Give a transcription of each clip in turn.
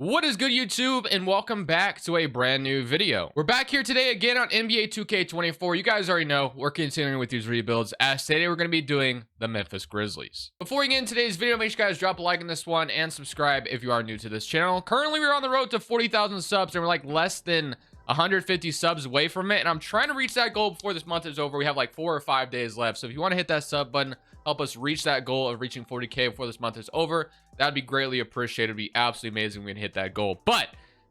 What is good, YouTube, and welcome back to a brand new video. We're back here today again on NBA 2K24. You guys already know we're continuing with these rebuilds, as today we're going to be doing the Memphis Grizzlies. Before we get into today's video, make sure you guys drop a like on this one and subscribe if you are new to this channel. Currently, we're on the road to 40,000 subs, and we're like less than 150 subs away from it, and I'm trying to reach that goal before this month is over. We have like 4 or 5 days left, so if you want to hit that sub button, help us reach that goal of reaching 40k before this month is over, that'd be greatly appreciated. It'd be absolutely amazing if we can hit that goal. But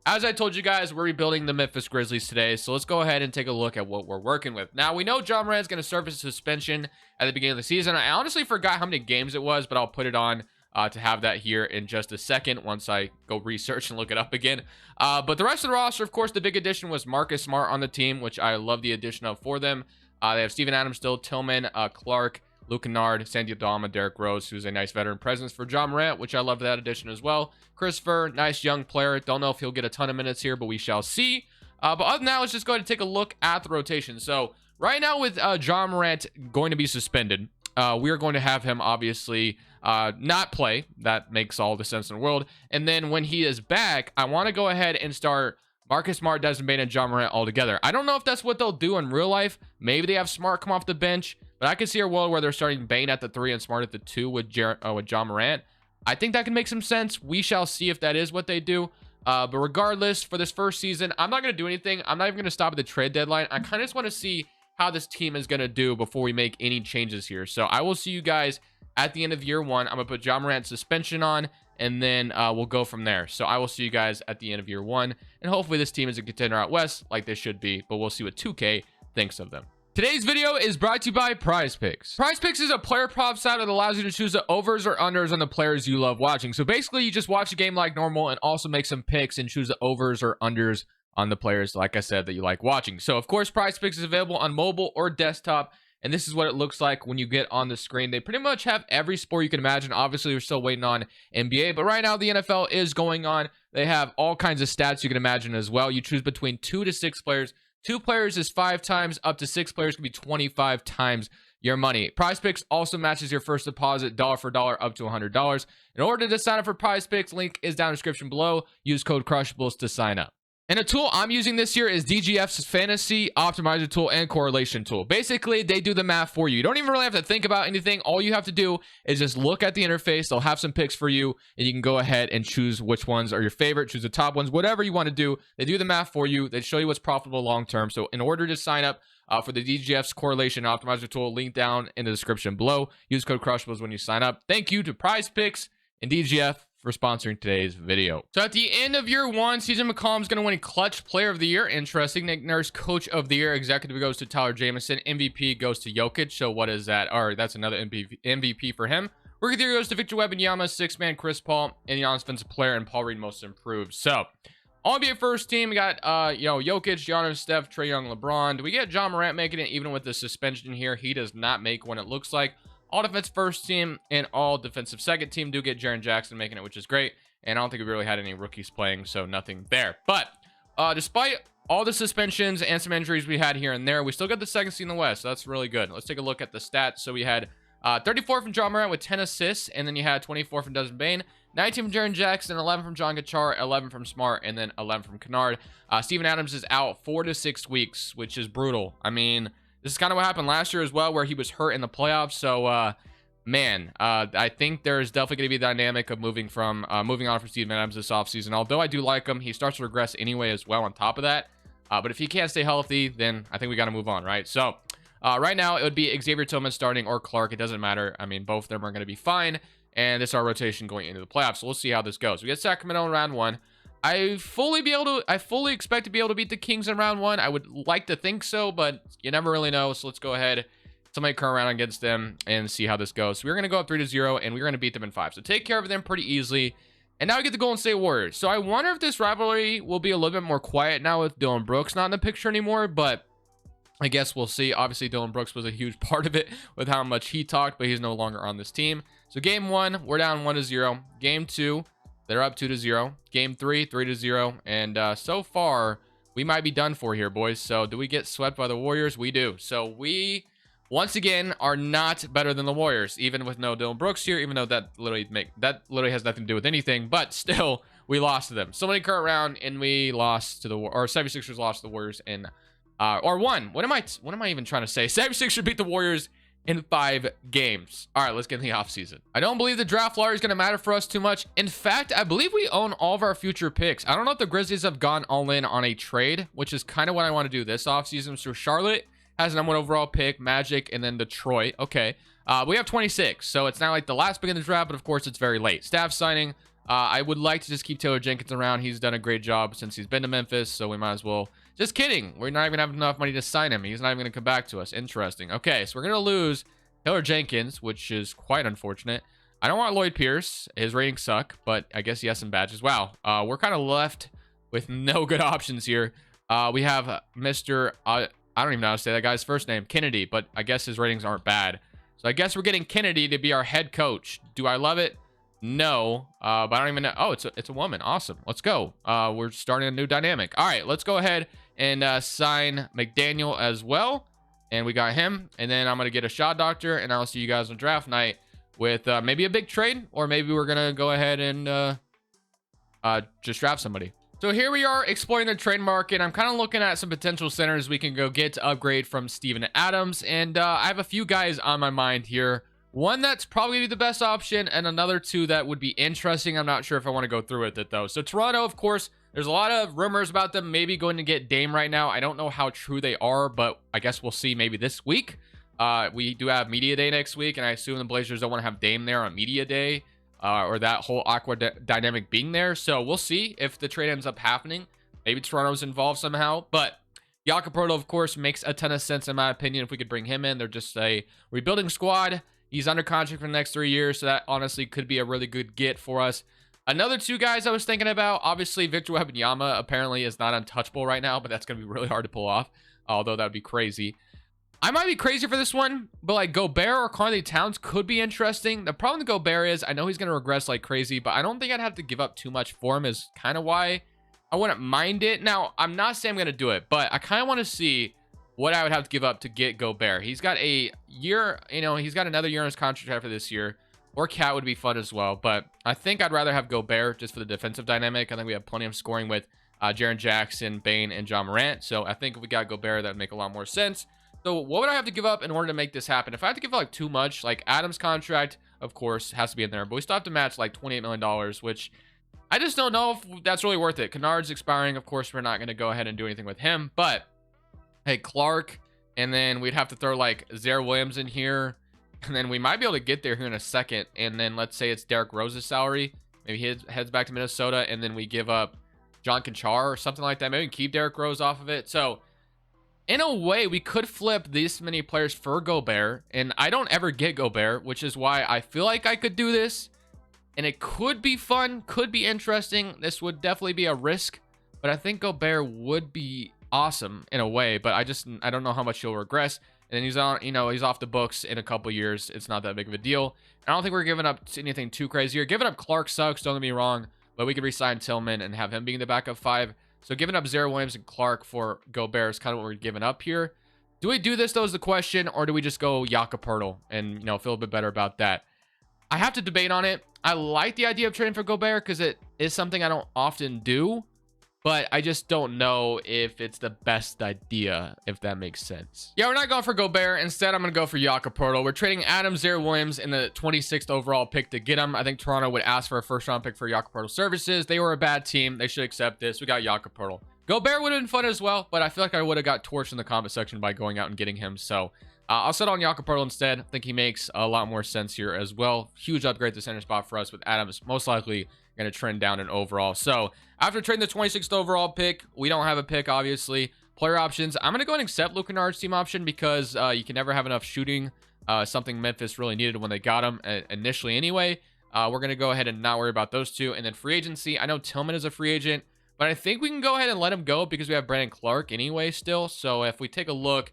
as I told you guys, we're rebuilding the Memphis Grizzlies today, so let's go ahead and take a look at what we're working with. Now, we know Ja Morant's going to serve a suspension at the beginning of the season. I honestly forgot how many games it was, but I'll put it on to have that here in just a second once I go research and look it up again. But the rest of the roster, of course, the big addition was Marcus Smart on the team, which I love the addition of for them. They have Steven Adams still, Tillman, Clark, Luke Kennard, Sandy Aldama, Derrick Rose, who's a nice veteran presence for Ja Morant, which I love that addition as well. Christopher, nice young player. Don't know if he'll get a ton of minutes here, but we shall see. But other than that, let's just go ahead and take a look at the rotation. So right now with Ja Morant going to be suspended, we are going to have him obviously not play. That makes all the sense in the world. And then when he is back, I want to go ahead and start Marcus Smart, Desmond Bane, and Ja Morant all together. I don't know if that's what they'll do in real life. Maybe they have Smart come off the bench, but I could see a world where they're starting Bane at the 3 and Smart at the 2 with Ja Morant. I think that can make some sense. We shall see if that is what they do. But regardless, for this first season, I'm not going to do anything. I'm not even going to stop at the trade deadline. I kind of just want to see how this team is going to do before we make any changes here. So I will see you guys at the end of year 1. I'm going to put Ja Morant suspension on, and then we'll go from there. So I will see you guys at the end of year 1. And hopefully this team is a contender out west like they should be. But we'll see what 2K thinks of them. Today's video is brought to you by Prize Picks. Prize Picks is a player prop site that allows you to choose the overs or unders on the players you love watching. So basically, you just watch a game like normal and also make some picks and choose the overs or unders on the players, like I said, that you like watching. So of course, Prize Picks is available on mobile or desktop, and this is what it looks like when you get on the screen. They pretty much have every sport you can imagine. Obviously, we're still waiting on NBA, but right now the NFL is going on. They have all kinds of stats you can imagine as well. You choose between 2 to 6 players. 2 players is 5 times, up to 6 players can be 25 times your money. Prize Picks also matches your first deposit dollar for dollar up to $100. In order to sign up for Prize Picks, link is down in the description below. Use code Crushables to sign up. And a tool I'm using this year is DGF's Fantasy Optimizer Tool and Correlation Tool. Basically, they do the math for you. You don't even really have to think about anything. All you have to do is just look at the interface. They'll have some picks for you, and you can go ahead and choose which ones are your favorite, choose the top ones, whatever you want to do. They do the math for you. They show you what's profitable long-term. So in order to sign up for the DGF's Correlation Optimizer Tool, link down in the description below. Use code Crushables when you sign up. Thank you to Prize Picks and DGF for sponsoring today's video. So at the end of year 1, CJ McCollum is going to win Clutch Player of the Year. Interesting. Nick Nurse Coach of the Year. Executive goes to Tyler Jamison. MVP goes to Jokic. So what is that? Or that's another MVP for him. Rookie of the Year goes to Victor Wembanyama, 6-man Chris Paul, and Giannis Defensive Player, and Paul Reed Most Improved. So all NBA first team, we got Jokic, Giannis, Steph, Trae Young, LeBron. Do we get Ja Morant making it even with the suspension here? He does not make one, it looks like. All defense first team and all defensive second team do get Jaren Jackson making it, which is great. And I don't think we really had any rookies playing, so nothing there. But despite all the suspensions and some injuries we had here and there, we still got the second seed in the West. So that's really good. Let's take a look at the stats. So we had 34 from Ja Morant with 10 assists, and then you had 24 from Desmond Bane, 19 from Jaren Jackson, 11 from John Kachar, 11 from Smart, and then 11 from Kennard. Steven Adams is out 4 to 6 weeks, which is brutal. I mean, this is kind of what happened last year as well, where he was hurt in the playoffs. So, man, I think there's definitely going to be a dynamic of moving on from Steven Adams this offseason. Although I do like him, he starts to regress anyway as well on top of that. But if he can't stay healthy, then I think we got to move on, right? So, right now, it would be Xavier Tillman starting or Clark. It doesn't matter. I mean, both of them are going to be fine. And this is our rotation going into the playoffs. So, we'll see how this goes. We get Sacramento in round 1. I fully expect to be able to beat the Kings in round 1. I would like to think so, but you never really know. So let's go ahead to make current round against them and see how this goes. So we're going to go up 3-0, and we're going to beat them in 5. So take care of them pretty easily. And now we get the Golden State Warriors. So I wonder if this rivalry will be a little bit more quiet now with Dillon Brooks not in the picture anymore, but I guess we'll see. Obviously, Dillon Brooks was a huge part of it with how much he talked, but he's no longer on this team. So game 1, we're down 1-0. Game 2, they're up 2-0. Game 3, 3-0. And so far, we might be done for here, boys. So do we get swept by the Warriors? We do. So we once again are not better than the Warriors, even with no Dillon Brooks here, even though that literally has nothing to do with anything. But still, we lost to them. So many current round, and we lost to the, or 76ers lost to the Warriors in, or won. What am I even trying to say? 76ers beat the Warriors in 5 games. All right, let's get in the offseason. I don't believe the draft lottery is going to matter for us too much. In fact, I believe we own all of our future picks. I don't know if the Grizzlies have gone all in on a trade, which is kind of what I want to do this offseason. So Charlotte has an #1 overall pick, Magic, and then Detroit. Okay. We have 26, so it's not like the last pick in the draft, but of course it's very late. Staff signing. I would like to just keep Taylor Jenkins around. He's done a great job since he's been to Memphis, so we might as well. Just kidding. We're not even having enough money to sign him. He's not even going to come back to us. Interesting. Okay, so we're going to lose Taylor Jenkins, which is quite unfortunate. I don't want Lloyd Pierce. His ratings suck, but I guess he has some badges. Wow. We're kind of left with no good options here. We have Mr. I don't even know how to say that guy's first name, Kennedy, but I guess his ratings aren't bad. So I guess we're getting Kennedy to be our head coach. Do I love it? No, but I don't even know. Oh, it's a woman. Awesome. Let's go. We're starting a new dynamic. All right, let's go ahead and sign McDaniel as well. And we got him. And then I'm going to get a shot doctor, and I'll see you guys on draft night with maybe a big trade, or maybe we're going to go ahead and just draft somebody. So here we are exploring the trade market. I'm kind of looking at some potential centers we can go get to upgrade from Steven Adams. And I have a few guys on my mind here. One that's probably the best option, and another 2 that would be interesting. I'm not sure if I want to go through with it, though. So Toronto, of course, there's a lot of rumors about them maybe going to get Dame right now. I don't know how true they are, but I guess we'll see maybe this week. We do have Media Day next week, and I assume the Blazers don't want to have Dame there on Media Day. Or that whole awkward dynamic being there. So we'll see if the trade ends up happening. Maybe Toronto's involved somehow. But Jakob Poeltl, of course, makes a ton of sense in my opinion if we could bring him in. They're just a rebuilding squad. He's under contract for the next 3 years. So that honestly could be a really good get for us. Another 2 guys I was thinking about. Obviously, Victor Wembanyama apparently is not untouchable right now. But that's going to be really hard to pull off. Although that would be crazy. I might be crazy for this one, but like Gobert or Karl-Anthony Towns could be interesting. The problem with Gobert is I know he's going to regress like crazy, but I don't think I'd have to give up too much for him is kind of why I wouldn't mind it. Now, I'm not saying I'm going to do it, but I kind of want to see what I would have to give up to get Gobert. He's got a year, he's got another year on his contract after this year. Or Cat would be fun as well, but I think I'd rather have Gobert just for the defensive dynamic. I think we have plenty of scoring with Jaren Jackson, Bane, and John Morant. So I think if we got Gobert, that would make a lot more sense. So what would I have to give up in order to make this happen? If I had to give up like too much, like Adams' contract, of course, has to be in there. But we still have to match like $28 million, which I just don't know if that's really worth it. Kennard's expiring. Of course, we're not going to go ahead and do anything with him. But, hey, Clark. And then we'd have to throw like Zaire Williams in here. And then we might be able to get there here in a second. And then let's say it's Derrick Rose's salary. Maybe he heads back to Minnesota. And then we give up John Conchar or something like that. Maybe we can keep Derrick Rose off of it. So, in a way, we could flip these many players for Gobert, and I don't ever get Gobert, which is why I feel like I could do this, and it could be fun, could be interesting. This would definitely be a risk, but I think Gobert would be awesome in a way, but I don't know how much he'll regress, and then he's on, he's off the books in a couple years. It's not that big of a deal. I don't think we're giving up anything too crazy here. Giving up Clark sucks, don't get me wrong, but we could re-sign Tillman and have him being the backup 5. So giving up Zaire Williams and Clark for Gobert is kind of what we're giving up here. Do we do this, though, is the question, or do we just go Jakob Poeltl and, feel a bit better about that? I have to debate on it. I like the idea of trading for Gobert because it is something I don't often do, but I just don't know if it's the best idea, if that makes sense. Yeah, we're not going for Gobert. Instead, I'm going to go for Jakob Poeltl. We're trading Adams, Zaire Williams in the 26th overall pick to get him. I think Toronto would ask for a first-round pick for Jakob Poeltl services. They were a bad team. They should accept this. We got Jakob Poeltl. Gobert would have been fun as well, but I feel like I would have got torched in the comment section by going out and getting him. So I'll settle on Jakob Poeltl instead. I think he makes a lot more sense here as well. Huge upgrade to center spot for us with Adams. Most likely going to trend down in overall. So after trading the 26th overall pick, we don't have a pick, obviously. Player options, I'm going to go ahead and accept Luke Kennard's team option because you can never have enough shooting. Something Memphis really needed when they got him initially anyway. We're going to go ahead and not worry about those 2. And then free agency, I know Tillman is a free agent, but I think we can go ahead and let him go because we have Brandon Clark anyway still. So if we take a look,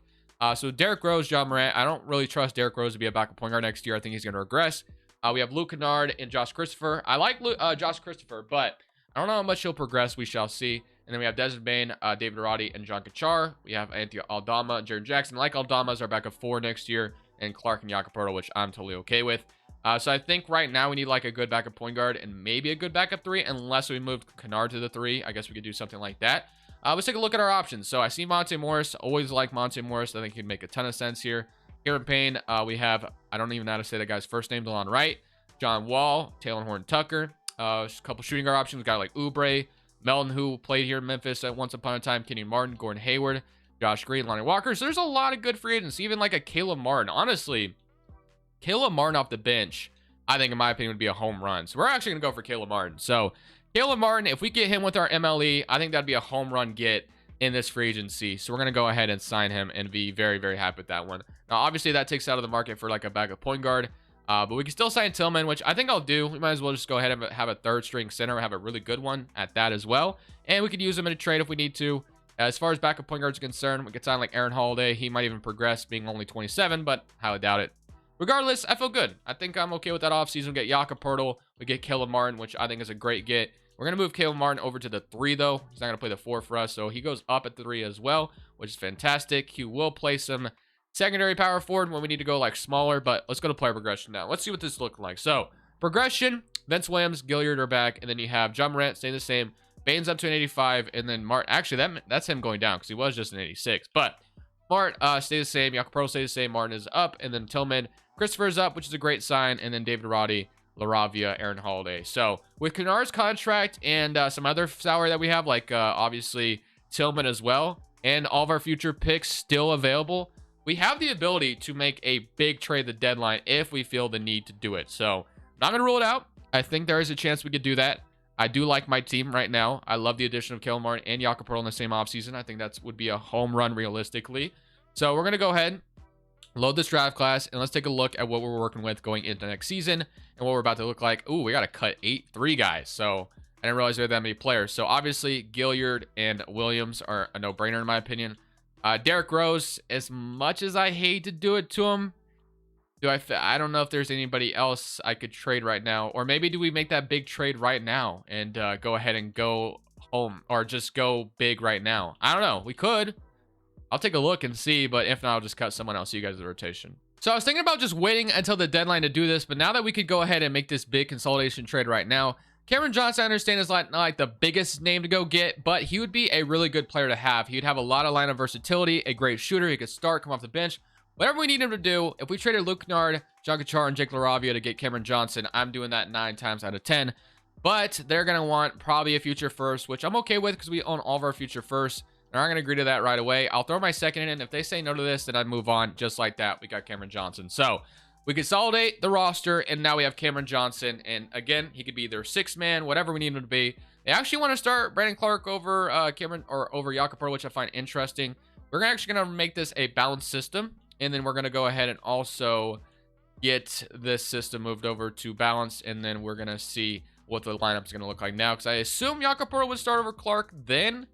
so Derrick Rose, John Morant, I don't really trust Derrick Rose to be a backup point guard next year. I think he's going to regress. We have Luke Kennard and Josh Christopher. I like Josh Christopher, but I don't know how much he'll progress. We shall see. And then we have Desmond Bane, David Roddy, and John Conchar. We have Anthony Aldama, Jaren Jackson. I like Aldama as our backup 4 next year. And Clark and Jakob Poeltl, which I'm totally okay with. So I think right now we need like a good backup point guard and maybe a good backup three, unless we moved Kennard to the three. I guess we could do something like that. Let's take a look at our options. So I see Monte Morris. Always like Monte Morris. I think he'd make a ton of sense here. Here in Payne, we have, I don't even know how to say that guy's first name, DeLon Wright, John Wall, Taylor Horton Tucker. Just a couple shooting guard options. A guy like Oubre, Melton, who played here in Memphis at once upon a time, Kenyon Martin, Gordon Hayward, Josh Green, Lonnie Walker. So there's a lot of good free agents, even like a Caleb Martin. Honestly, Caleb Martin off the bench, I think, in my opinion, would be a home run. So we're actually going to go for Caleb Martin. So Caleb Martin, if we get him with our MLE, I think that'd be a home run get in this free agency. So we're going to go ahead and sign him and be very, very happy with that one. Now, obviously, that takes out of the market for like a backup point guard. But we can still sign Tillman, which I think I'll do. We might as well just go ahead and have a third string center, have a really good one at that as well. And we could use him in a trade if we need to. As far as backup point guards are concerned, we could sign like Aaron Holiday. He might even progress, being only 27, but highly doubt it. Regardless, I feel good. I think I'm okay with that offseason. We get Jakob Poeltl. We get Caleb Martin, which I think is a great get. We're going to move Caleb Martin over to the 3, though. He's not going to play the 4 for us, so he goes up at the 3 as well, which is fantastic. He will play some secondary power forward when we need to go like smaller, but let's go to player progression now. Let's see what this is looking like. So, progression, Vince Williams, Gilliard are back, and then you have John Morant stay the same. Baines up to an 85, and then Martin. Actually, that's him going down because he was just an 86. But Martin stay the same. Jakob Poeltl stay the same. Martin is up, and then Tillman. Christopher is up, which is a great sign, and then David Roddy, LaRavia, Aaron Holiday. So with Kennard's contract and some other salary that we have, like obviously Tillman as well, and all of our future picks still available, we have the ability to make a big trade at the deadline if we feel the need to do it. So I'm not going to rule it out. I think there is a chance we could do that. I do like my team right now. I love the addition of Caleb Martin and Jakob Poeltl in the same offseason. I think that would be a home run realistically. So we're going to go ahead, load this draft class, and let's take a look at what we're working with going into next season and what we're about to look like. Ooh, we got to cut 3 guys. So I didn't realize we had that many players. So obviously, Gilliard and Williams are a no-brainer in my opinion. Derrick Rose, as much as I hate to do it to him, I don't know if there's anybody else I could trade right now. Or maybe do we make that big trade right now and go ahead and go home, or just go big right now? I don't know. We could. I'll take a look and see, but if not, I'll just cut someone else. See you guys in the rotation. So I was thinking about just waiting until the deadline to do this, but now that we could go ahead and make this big consolidation trade right now, Cameron Johnson, I understand, is not like the biggest name to go get, but he would be a really good player to have. He'd have a lot of lineup versatility, a great shooter. He could start, come off the bench. Whatever we need him to do, if we traded Luke Kennard, John Kachar, and Jake LaRavia to get Cameron Johnson, I'm doing that 9 times out of 10. But they're going to want probably a future first, which I'm okay with because we own all of our future firsts. They're not going to agree to that right away. I'll throw my second in. If they say no to this, then I move on. Just like that, we got Cameron Johnson. So we consolidate the roster, and now we have Cameron Johnson. And again, he could be either 6-man, whatever we need him to be. They actually want to start Brandon Clark over Cameron, or over Jakob Poeltl, which I find interesting. We're actually going to make this a balanced system, and then we're going to go ahead and also get this system moved over to balance, and then we're going to see what the lineup is going to look like now, because I assume Jakob Poeltl would start over Clark then.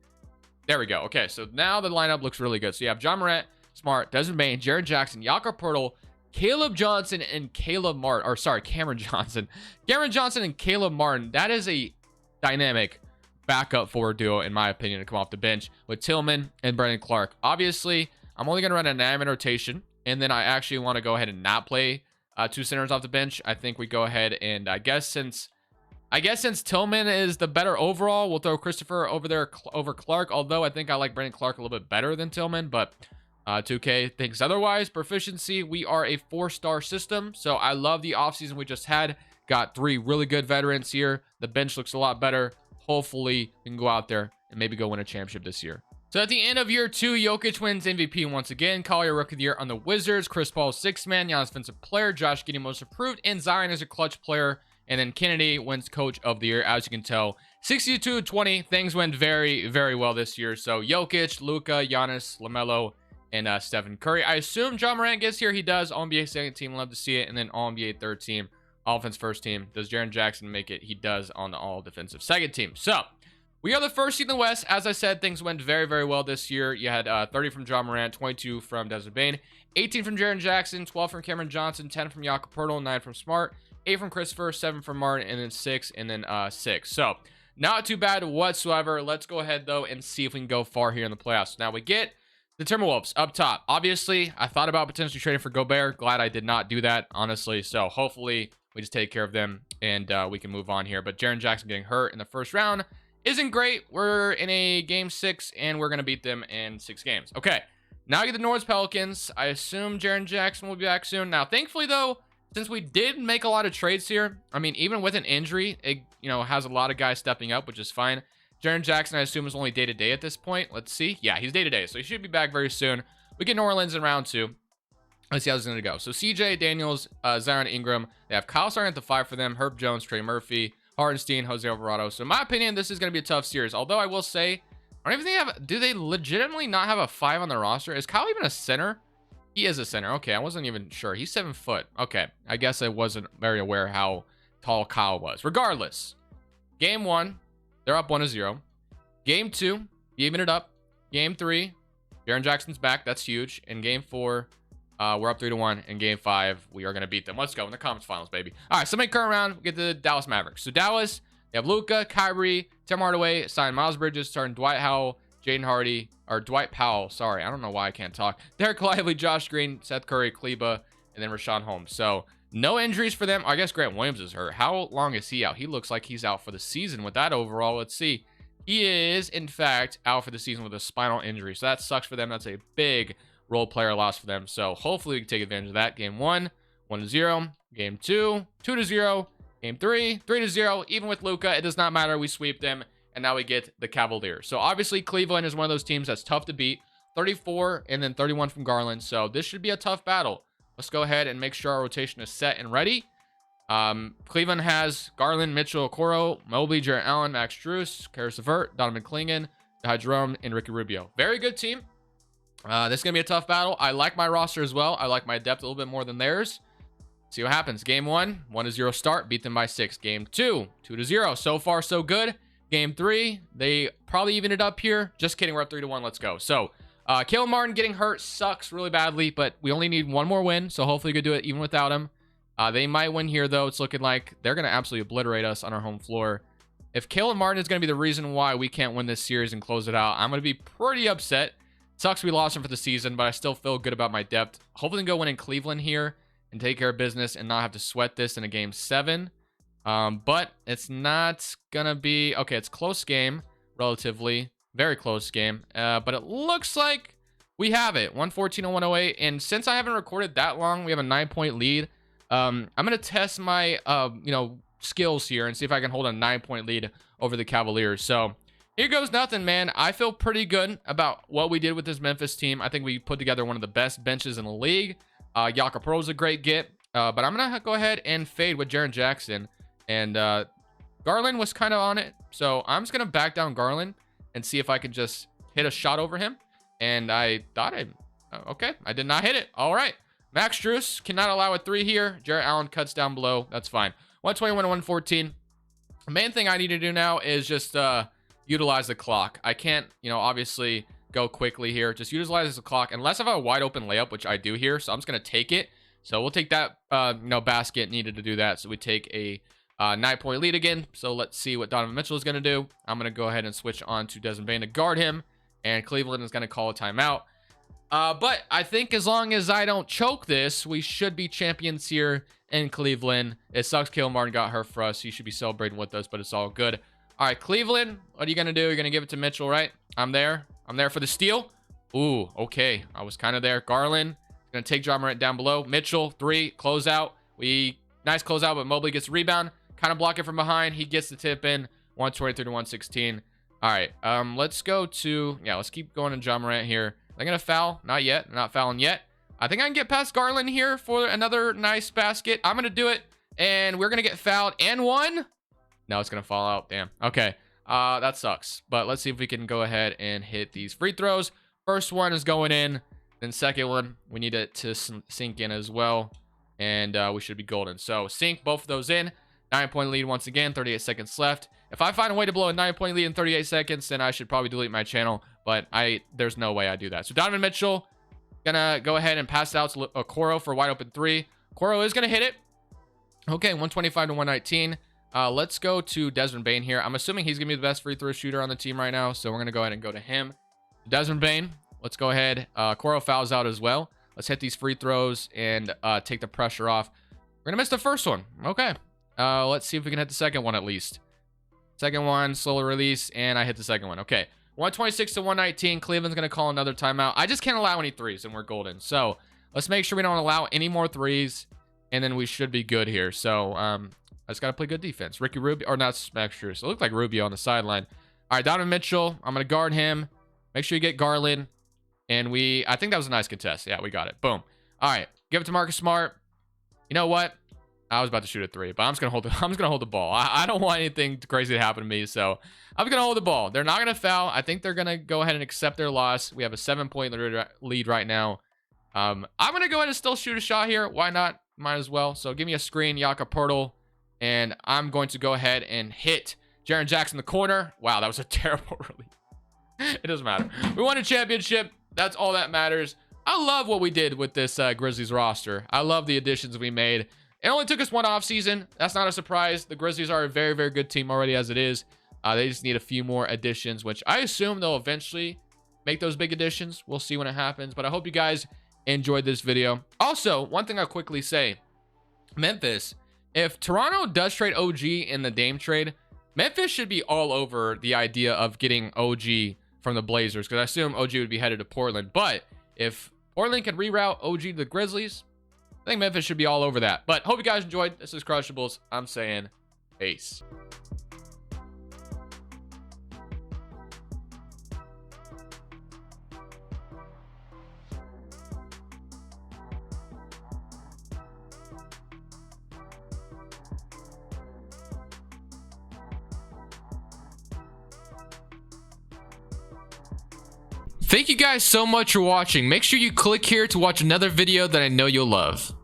There we go. Okay, so now the lineup looks really good. So you have John Morant, Smart, Desmond Bane, Jaren Jackson, Jakob Poeltl, Caleb Johnson, and Caleb Martin. Or sorry, Cameron Johnson. Cameron Johnson and Caleb Martin. That is a dynamic backup forward duo, in my opinion, to come off the bench with Tillman and Brandon Clark. Obviously, I'm only going to run a 9-man rotation, and then I actually want to go ahead and not play 2 centers off the bench. I think we go ahead and I guess since Tillman is the better overall, we'll throw Christopher over there over Clark. Although I think I like Brandon Clark a little bit better than Tillman, but 2K thinks otherwise. Proficiency, we are a 4-star system, so I love the offseason we just had. Got 3 really good veterans here. The bench looks a lot better. Hopefully, we can go out there and maybe go win a championship this year. So at the end of year 2, Jokic wins MVP once again. Collier Rookie of the Year on the Wizards. Chris Paul 6-man. Giannis Defensive Player. Josh Giddey Most Improved. And Zion is a clutch player. And then Kennedy wins Coach of the Year. As you can tell, 62-20. Things went very, very well this year. So Jokic, Luka, Giannis, LaMelo, and Stephen Curry. I assume John Morant gets here. He does. All-NBA second team. Love to see it. And then All-NBA third team. Offense first team. Does Jaren Jackson make it? He does on the all-defensive second team. So we are the first seed in the West. As I said, things went very, very well this year. You had 30 from John Morant, 22 from Desmond Bane, 18 from Jaren Jackson, 12 from Cameron Johnson, 10 from Jakob Poeltl, 9 from Smart, 8 from Christopher, 7 from Martin, and then 6, and then 6. So not too bad whatsoever. Let's go ahead, though, and see if we can go far here in the playoffs. Now we get the Timberwolves up top. Obviously, I thought about potentially trading for Gobert. Glad I did not do that, honestly. So hopefully We just take care of them, and we can move on here. But Jaren Jackson getting hurt in the first round isn't great. We're in a game 6, and we're going to beat them in 6 games. Okay, now I get the North Pelicans. I assume Jaren Jackson will be back soon. Now, thankfully, though, since we did make a lot of trades here, I mean, even with an injury, it, has a lot of guys stepping up, which is fine. Jaren Jackson, I assume, is only day-to-day at this point. Let's see. Yeah, he's day-to-day, so he should be back very soon. We get New Orleans in round 2. Let's see how this is going to go. So CJ, Daniels, Zion Ingram. They have Kyle starting at the 5 for them. Herb Jones, Trey Murphy, Hardenstein, Jose Alvarado. So in my opinion, this is going to be a tough series. Although I will say, I don't even think they have... Do they legitimately not have a 5 on the roster? Is Kyle even a center? He is a center. Okay, I wasn't even sure. He's 7 foot. Okay, I guess I wasn't very aware how tall Kyle was. Regardless, game 1, they're up 1-0. Game 2, even it up. Game 3, Jaren Jackson's back. That's huge. In game 4, we're up 3-1. In game 5, we are going to beat them. Let's go in the conference finals, baby. All right, so make current round. We get the Dallas Mavericks. So Dallas, they have Luka, Kyrie, Tim Hardaway, sign Miles Bridges, starting Dwight Howell, Jaden Hardy, or Dwight Powell. Sorry, I don't know why I can't talk. Derek Lively, Josh Green, Seth Curry, Kleba, and then Rashawn Holmes. So no injuries for them. I guess Grant Williams is hurt. How long is he out? He looks like he's out for the season with that overall. Let's see. He is, in fact, out for the season with a spinal injury. So that sucks for them. That's a big role player loss for them. So hopefully we can take advantage of that. Game 1, 1-0. Game 2, 2-0. Game 3, 3-0. Even with Luka, it does not matter. We sweep them. And now we get the Cavaliers. So obviously Cleveland is one of those teams that's tough to beat. 34 and then 31 from Garland. So this should be a tough battle. Let's go ahead and make sure our rotation is set and ready. Cleveland has Garland, Mitchell, Okoro, Mobley, Jarrett Allen, Max Strus, Karis LeVert, Donovan Clingan, Ty Jerome, and Ricky Rubio. Very good team. This is going to be a tough battle. I like my roster as well. I like my depth a little bit more than theirs. See what happens. Game 1, 1-0 start. Beat them by 6. Game 2, 2-0. So far, so good. Game 3, they probably even it up here. Just kidding. We're up 3-1. Let's go. So, Caleb Martin getting hurt sucks really badly, but we only need one more win. So hopefully we could do it even without him. They might win here, though. It's looking like they're going to absolutely obliterate us on our home floor. If Caleb Martin is going to be the reason why we can't win this series and close it out, I'm going to be pretty upset. Sucks we lost him for the season, but I still feel good about my depth. Hopefully we can go win in Cleveland here and take care of business and not have to sweat this in a game 7. But it's not going to be... Okay, it's close game, relatively. Very close game. But it looks like we have it. 114 and 108. And since I haven't recorded that long, we have a 9-point lead. I'm going to test my, skills here and see if I can hold a 9-point lead over the Cavaliers. So here goes nothing, man. I feel pretty good about what we did with this Memphis team. I think we put together one of the best benches in the league. Jakob Poeltl's a great get. But I'm going to go ahead and fade with Jaren Jackson. And Garland was kind of on it. So I'm just going to back down Garland and see if I can just hit a shot over him. And I thought okay, I did not hit it. All right. Max Strus cannot allow a 3 here. Jarrett Allen cuts down below. That's fine. 121 to 114. The main thing I need to do now is just utilize the clock. I can't, obviously go quickly here. Just utilize the clock unless I have a wide open layup, which I do here. So I'm just going to take it. So we'll take that, basket needed to do that. So we take a 9-point lead again. So let's see what Donovan Mitchell is going to do. I'm going to go ahead and switch on to Desmond Bane to guard him. And Cleveland is going to call a timeout. But I think as long as I don't choke this, we should be champions here in Cleveland. It sucks Caleb Martin got hurt for us. He should be celebrating with us, but it's all good. All right, Cleveland, what are you going to do? You're going to give it to Mitchell, right? I'm there. I'm there for the steal. Ooh, okay. I was kind of there. Garland going to take Ja Morant down below. Mitchell, 3, closeout. Nice closeout, but Mobley gets the rebound. Kind of block it from behind. He gets the tip in. 123 to 116. All right, let's go to... Yeah, let's keep going to Ja Morant here. They're going to foul. Not yet. Not fouling yet. I think I can get past Garland here for another nice basket. I'm going to do it. And we're going to get fouled. And 1. No, it's going to fall out. Damn. Okay. That sucks. But let's see if we can go ahead and hit these free throws. First one is going in. Then second one, we need it to sink in as well. And we should be golden. So sink both of those in. 9-point lead once again. 38 seconds left. If I find a way to blow a 9-point lead in 38 seconds, then I should probably delete my channel. But there's no way I do that. So Donovan Mitchell gonna go ahead and pass it out to Okoro for a wide open 3. Okoro is gonna hit it. Okay, 125 to 119. Let's go to Desmond Bane here. I'm assuming he's gonna be the best free throw shooter on the team right now. So we're gonna go ahead and go to him. Desmond Bane, let's go ahead. Okoro fouls out as well. Let's hit these free throws and take the pressure off. We're gonna miss the first one. Okay. Let's see if we can hit the second one at least. Second one, slower release, and I hit the second one. Okay. 126 to 119. Cleveland's gonna call another timeout. I just can't allow any threes, and we're golden. So let's make sure we don't allow any more threes, and then we should be good here. So I just gotta play good defense. Ricky Rubio, or not Smextures. So it looked like Rubio on the sideline. All right, Donovan Mitchell. I'm gonna guard him. Make sure you get Garland. And I think that was a nice contest. Yeah, we got it. Boom. All right, give it to Marcus Smart. You know what? I was about to shoot a three, but I'm just gonna hold the ball. I don't want anything crazy to happen to me, so I'm gonna hold the ball. They're not gonna foul. I think they're gonna go ahead and accept their loss. We have a 7-point lead right now. I'm gonna go ahead and still shoot a shot here. Why not? Might as well. So give me a screen, Jakob Poeltl, and I'm going to go ahead and hit Jaren Jackson in the corner. Wow, that was a terrible release. It doesn't matter. We won a championship. That's all that matters. I love what we did with this Grizzlies roster. I love the additions we made. It only took us one offseason. That's not a surprise. The Grizzlies are a very, very good team already as it is. They just need a few more additions, which I assume they'll eventually make those big additions. We'll see when it happens. But I hope you guys enjoyed this video. Also, one thing I'll quickly say. Memphis, if Toronto does trade OG in the Dame trade, Memphis should be all over the idea of getting OG from the Blazers, because I assume OG would be headed to Portland. But if Portland can reroute OG to the Grizzlies, I think Memphis should be all over that. But hope you guys enjoyed. This is Crushables. I'm saying peace. Thank you guys so much for watching. Make sure you click here to watch another video that I know you'll love.